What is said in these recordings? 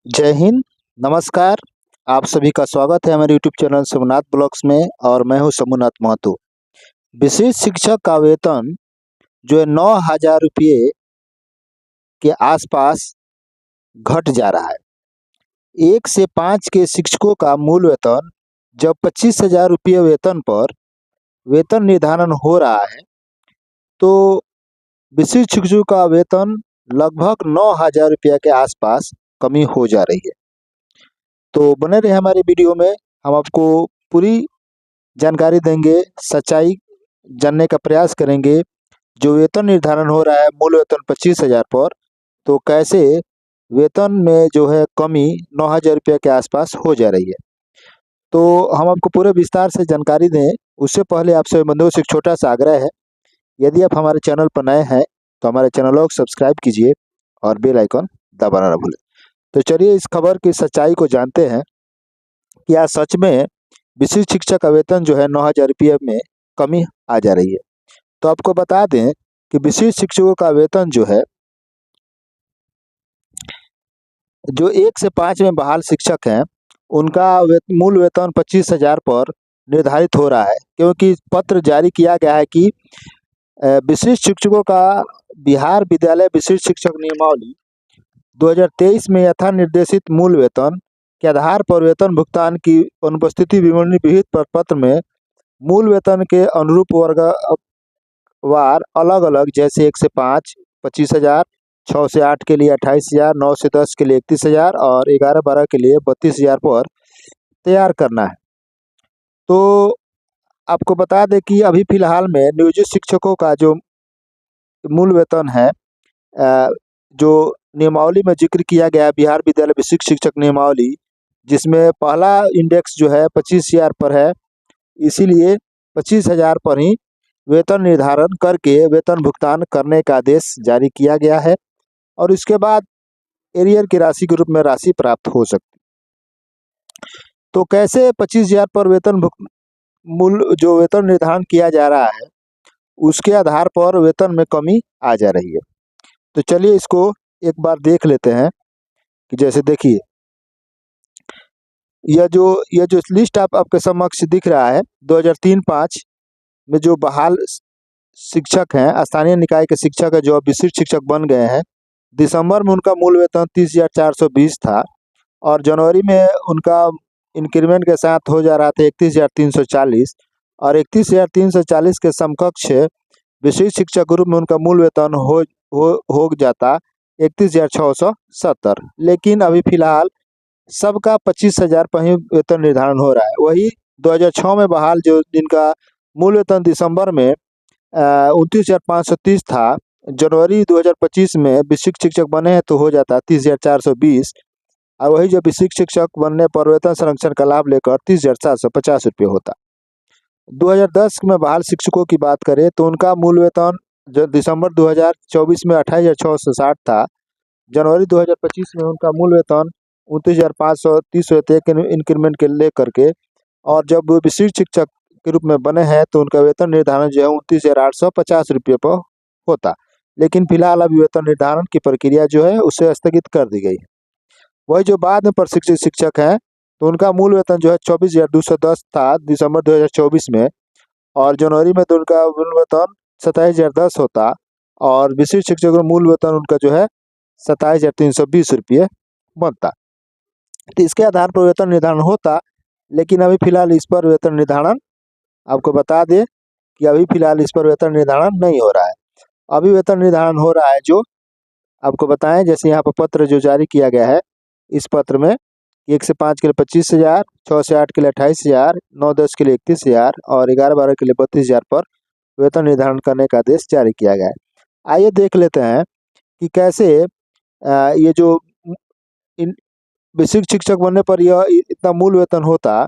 जय हिंद, नमस्कार। आप सभी का स्वागत है हमारे यूट्यूब चैनल सोमनाथ ब्लॉग्स में और मैं हूं सोमनाथ महतो। विशेष शिक्षक का वेतन जो है 9,000 रुपये के आसपास घट जा रहा है। 1 से 5 के शिक्षकों का मूल वेतन जब 25,000 रुपये वेतन पर वेतन निर्धारण हो रहा है, तो विशेष शिक्षकों का वेतन लगभग 9,000 रुपये के आसपास कमी हो जा रही है। तो बने रहे हमारे वीडियो में, हम आपको पूरी जानकारी देंगे, सच्चाई जानने का प्रयास करेंगे। जो वेतन निर्धारण हो रहा है मूल वेतन 25,000 पर, तो कैसे वेतन में जो है कमी 9,000 रुपये के आसपास हो जा रही है। तो हम आपको पूरे विस्तार से जानकारी दें, उससे पहले आप सभी बंधुओं से एक छोटा सा आग्रह है। यदि आप हमारे चैनल पर नए हैं तो हमारे चैनल को सब्सक्राइब कीजिए और बेल आइकन दबाना ना भूलें। तो चलिए इस खबर की सच्चाई को जानते हैं। क्या सच में विशिष्ट शिक्षक का वेतन जो है 9,000 रुपये में कमी आ जा रही है? तो आपको बता दें कि विशिष्ट शिक्षकों का वेतन जो है, जो 1 से 5 में बहाल शिक्षक हैं, उनका मूल वेतन 25,000 पर निर्धारित हो रहा है, क्योंकि पत्र जारी किया गया है कि विशिष्ट शिक्षकों का बिहार विद्यालय विशिष्ट शिक्षक नियमावली 2023 में यथा निर्देशित मूल वेतन के आधार पर वेतन भुगतान की अनुपस्थिति विवरणी विहित प्रपत्र में मूल वेतन के अनुरूप वर्गवार अलग अलग, जैसे 1 से 5 25,000, 6 से 8 के लिए 28,000, 9 से 10 के लिए 31,000 और 11-12 के लिए 32,000 पर तैयार करना है। तो आपको बता दें कि अभी फिलहाल में नियोजित शिक्षकों का जो मूल वेतन है, जो नियमावली में जिक्र किया गया बिहार विद्यालय विशिष्ट शिक्षक नियमावली, जिसमें पहला इंडेक्स जो है 25,000 पर है, इसीलिए 25,000 पर ही वेतन निर्धारण करके वेतन भुगतान करने का आदेश जारी किया गया है और इसके बाद एरियर की राशि के रूप में राशि प्राप्त हो सकती। तो कैसे 25,000 पर मूल जो वेतन निर्धारण किया जा रहा है, उसके आधार पर वेतन में कमी आ जा रही है। तो चलिए इसको एक बार देख लेते हैं कि जैसे देखिए, यह जो लिस्ट आपके समक्ष दिख रहा है, 2003-5 में जो बहाल शिक्षक हैं, स्थानीय निकाय के शिक्षक है, जो अब विशिष्ट शिक्षक बन गए हैं, दिसंबर में उनका मूल वेतन 30,420 था और जनवरी में उनका इंक्रीमेंट के साथ हो जा रहा था 31,340 और 31,340 के समकक्ष विशिष्ट शिक्षक ग्रुप में उनका मूल वेतन हो जाता 31,670। लेकिन अभी फिलहाल सबका 25,000 पर ही वेतन निर्धारण हो रहा है। वही 2006 में बहाल जो जिनका मूल वेतन दिसंबर में 29,530 था, जनवरी 2025 में विशिष्ट शिक्षक बने हैं तो हो जाता 30,420 और वही जो विशिष्ट शिक्षक बनने पर वेतन संरक्षण का लाभ लेकर 30,750 रुपये होता। 2010 में बहाल शिक्षकों की बात करें तो उनका मूल वेतन जो दिसंबर 2024 में 28,660 था, जनवरी 2025 में उनका मूल वेतन 29,530 होते इंक्रीमेंट के लेकर के, और जब वो विशिष्ट शिक्षक के रूप में बने हैं तो उनका वेतन निर्धारण जो है 29,850 रुपये पर होता। लेकिन फिलहाल अभी वेतन निर्धारण की प्रक्रिया जो है उसे स्थगित कर दी गई है। वही जो बाद में प्रशिक्षित शिक्षक हैं, तो उनका मूल वेतन जो है 24,210 था दिसंबर 2024 में और जनवरी में तो उनका मूल वेतन 27,010 होता और विशिष्ट शिक्षक का मूल वेतन उनका जो है 27,320 रुपये बनता। तो इसके आधार पर वेतन निर्धारण होता, लेकिन अभी फिलहाल इस पर वेतन निर्धारण, आपको बता दें कि अभी फिलहाल इस पर वेतन निर्धारण नहीं हो रहा है। अभी वेतन निर्धारण हो रहा है जो आपको बताएं, जैसे यहाँ पर पत्र जो जारी किया गया है, इस पत्र में 1 से 5 के लिए 25,000, 6 से 8 के लिए 28,000, 9-10 के लिए 31,000 और 11-12 के लिए 32,000 पर वेतन निर्धारण करने का आदेश जारी किया गया है। आइए देख लेते हैं कि कैसे ये जो विशिष्ट शिक्षक बनने पर यह इतना मूल वेतन होता,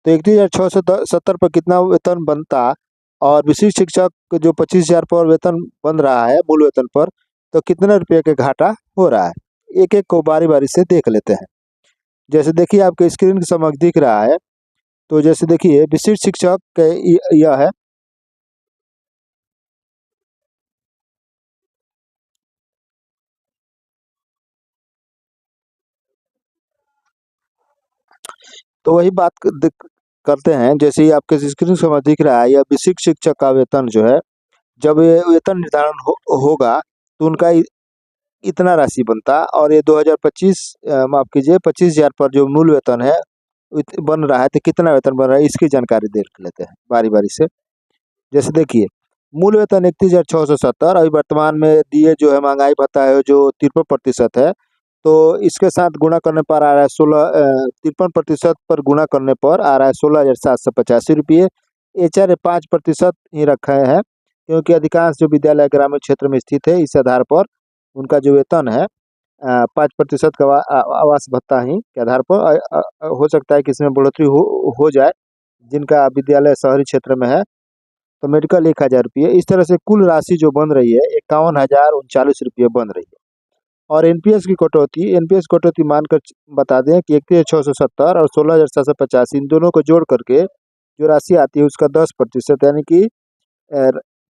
तो 31,670 पर कितना वेतन बनता और विशिष्ट शिक्षक जो 25,000 पर वेतन बन रहा है मूल वेतन पर, तो कितने रुपये का घाटा हो रहा है। एक एक को बारी बारी से देख लेते हैं। जैसे देखिए आपके स्क्रीन के समक्ष दिख रहा है, तो जैसे देखिए विशिष्ट शिक्षक यह है, तो वही बात करते हैं, जैसे ही आपके स्क्रीन पर दिख रहा है, यह बेसिक शिक्षक का वेतन जो है, जब ये वेतन निर्धारण होगा तो उनका इतना राशि बनता, और ये 2025 माफ कीजिए 25,000 पर जो मूल वेतन है बन रहा है, तो कितना वेतन बन रहा है इसकी जानकारी देख लेते हैं बारी बारी से। जैसे देखिए, मूल वेतन 31,670, अभी वर्तमान में दिए जो है महंगाई भत्ता है जो 53% है, तो इसके साथ गुणा करने पर आ रहा है 53% पर गुणा करने पर आ रहा है 16,785 रुपये। HR 5% ही रखे हैं, क्योंकि अधिकांश जो विद्यालय ग्रामीण क्षेत्र में स्थित है, इस आधार पर उनका जो वेतन है 5% का आवास भत्ता ही के आधार पर हो सकता है कि इसमें बढ़ोतरी हो जाए जिनका विद्यालय शहरी क्षेत्र में है, तो मेडिकल 1,000 रुपये। इस तरह से कुल राशि जो बन रही है 51,039 रुपये बन रही है। और एनपीएस कटौती मानकर बता दें कि 31,670 और 16,785 इन दोनों को जोड़ करके जो राशि आती है उसका 10%, यानी कि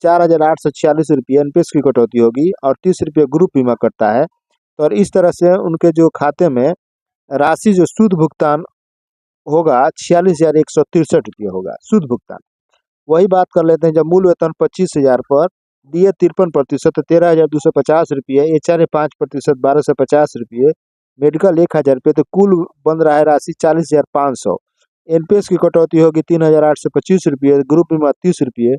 4,846 रुपये एनपीएस की कटौती होगी, और 30 रुपये ग्रुप बीमा करता है। तो और इस तरह से उनके जो खाते में राशि जो शुद्ध भुगतान होगा 46,163 रुपये होगा शुद्ध भुगतान। वही बात कर लेते हैं, जब मूल वेतन 25,000 पर DA 53%, 13,250 रुपये, HR 5%, 1,250 रुपये, मेडिकल 1,000 रुपये, तो कुल बन रहा है राशि 40,500। एनपीएस की कटौती होगी 3,825 रुपये, ग्रुप बीमा 30 रुपये,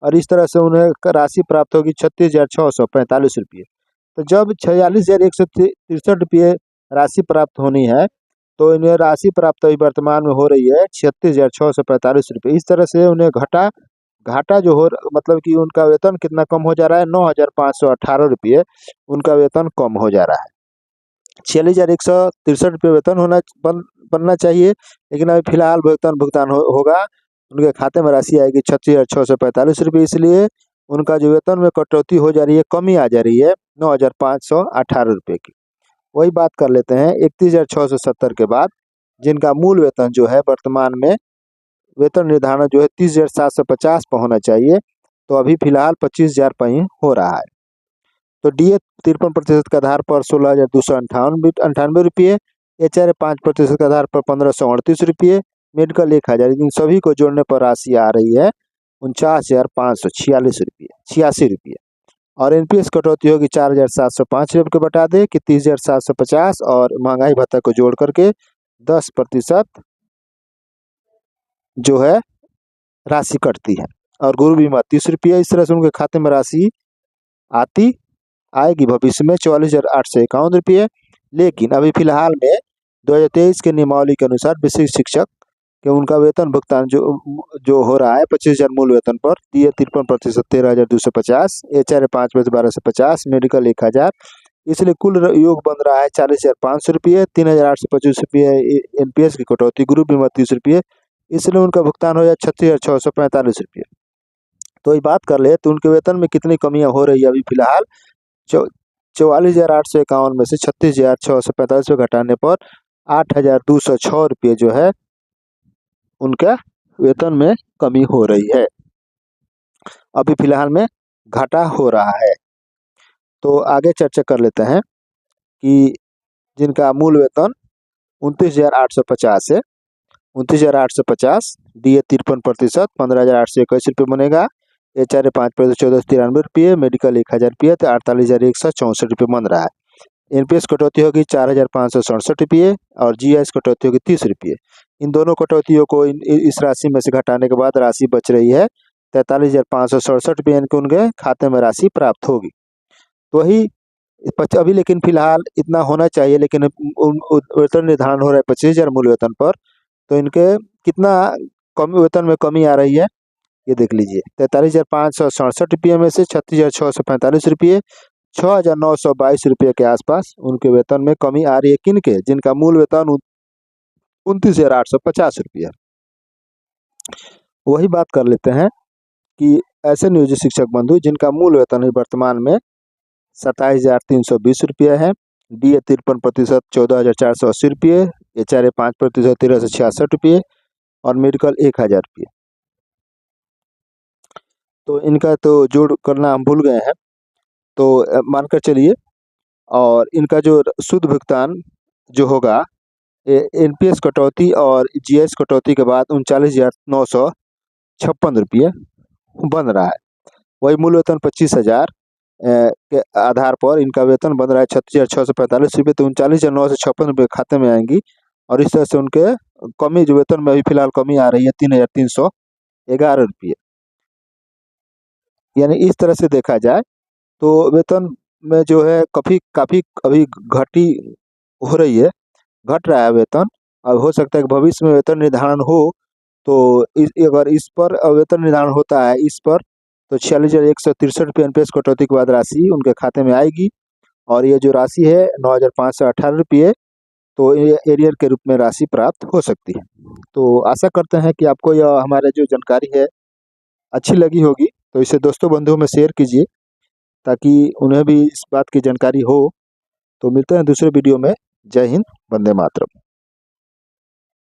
और इस तरह से उन्हें राशि प्राप्त होगी 36,645 रुपये। तो जब 46,163 रुपये राशि प्राप्त होनी है, तो इन्हें राशि प्राप्त अभी वर्तमान में हो रही है 36,645 रुपये। इस तरह से उन्हें घाटा जो हो, मतलब कि उनका वेतन कितना कम हो जा रहा है, 9,518 रुपये उनका वेतन कम हो जा रहा है। 46,163 रुपये वेतन बनना चाहिए, लेकिन अभी फिलहाल भुगतान होगा, उनके खाते में राशि आएगी 36,645 रुपये, इसलिए उनका जो वेतन में कटौती हो जा रही है, कमी आ जा रही है 9,518 रुपये की। वही बात कर लेते हैं 31,670 के बाद जिनका मूल वेतन जो है वर्तमान में वेतन निर्धारण जो है 30,750 पर होना चाहिए, तो अभी फिलहाल 25,000 पर ही हो रहा है। तो DA 53% के आधार पर 16,298 रुपये, HR 5% के आधार पर 1,538 रुपये, मेडिकल 1,000, इन सभी को जोड़ने पर राशि आ रही है 49,546 रुपये। और एनपीएस कटौती होगी 4,705 रुपये के बटा दे कि 30,750, और महंगाई भत्ता को जोड़ करके 10% जो है राशि कटती है, और गुरु बीमा 30 रुपये। इस तरह से उनके खाते में राशि आएगी भविष्य में 44,851 रुपये। लेकिन अभी फिलहाल में 2023 के नियमावली के अनुसार बेसिक शिक्षक के उनका वेतन भुगतान जो हो रहा है 25,000 मूल वेतन पर, DA 53%, 13,250, HR 5% 1,250, मेडिकल 1,000, इसलिए कुल योग बन रहा है 40,500 रुपये, 3,825 रुपये एनपीएस की कटौती, ग्रुप बीमा 30 रुपये, इसलिए उनका भुगतान हो जाए 36,645 रुपये। तो ये बात कर ले तो उनके वेतन में कितनी कमियां हो रही है अभी फिलहाल, 44,851 में से 36,645 रुपये घटाने पर 8,206 रुपये जो है उनका वेतन में कमी हो रही है, अभी फिलहाल में घाटा हो रहा है। तो आगे चर्चा कर लेते हैं कि जिनका मूल वेतन 29,850 है, 29,850, DA 53%, 15,821 रुपये बनेगा, HR 5% 1,493 रुपये, मेडिकल 1,000 रुपये, तो 48,164 रुपये बन रहा है। एनपीएस कटौती होगी 4,567 रुपये, और जीएस कटौती होगी 30 रुपये। इन दोनों कटौतियों को इस राशि में से घटाने के बाद राशि बच रही है 43,567 रुपये, इनके उनके खाते में राशि प्राप्त होगी। तो वही अभी लेकिन फिलहाल इतना होना चाहिए, लेकिन वेतन निर्धारण हो रहा है 25,000 मूल वेतन पर, तो इनके कितना कम वेतन में कमी आ रही है ये देख लीजिए। 43,567 रुपये में से 36,645 रुपये, 6,922 रुपये के आसपास उनके वेतन में कमी आ रही है। किनके? जिनका मूल वेतन 29,850 रुपये। वही बात कर लेते हैं कि ऐसे नियोजित शिक्षक बंधु जिनका मूल वेतन वर्तमान में 27,320 रुपये है, DA 53%, 14,480 रुपये, HR 5%, 13,066 रुपये, और मेडिकल 1,000 रुपये। तो इनका तो जोड़ करना हम भूल गए हैं, तो मानकर चलिए, और इनका जो शुद्ध भुगतान जो होगा एनपीएस कटौती और जीएस कटौती के बाद 39,956 रुपये बन रहा है। वही मूल वेतन 25,000 के आधार पर इनका वेतन बन रहा है 36,645 रुपये। तो 39,956 रुपये खाते में आएंगी और इस तरह से उनके कमी जो वेतन में अभी फिलहाल कमी आ रही है 3,311 रुपये। यानी इस तरह से देखा जाए तो वेतन में जो है काफ़ी अभी घटी हो रही है, घट रहा है वेतन। अब हो सकता है कि भविष्य में वेतन निर्धारण हो तो अगर इस पर वेतन निर्धारण होता है इस पर तो 46,163 रुपये एनपीएस कटौती के बाद राशि उनके खाते में आएगी और ये जो राशि है 9,518 रुपये तो ये एरियर के रूप में राशि प्राप्त हो सकती है। तो आशा करते हैं कि आपको यह हमारे जो जानकारी है अच्छी लगी होगी। तो इसे दोस्तों बंधुओं में शेयर कीजिए ताकि उन्हें भी इस बात की जानकारी हो। तो मिलते हैं दूसरे वीडियो में। जय हिंद, वंदे मातरम।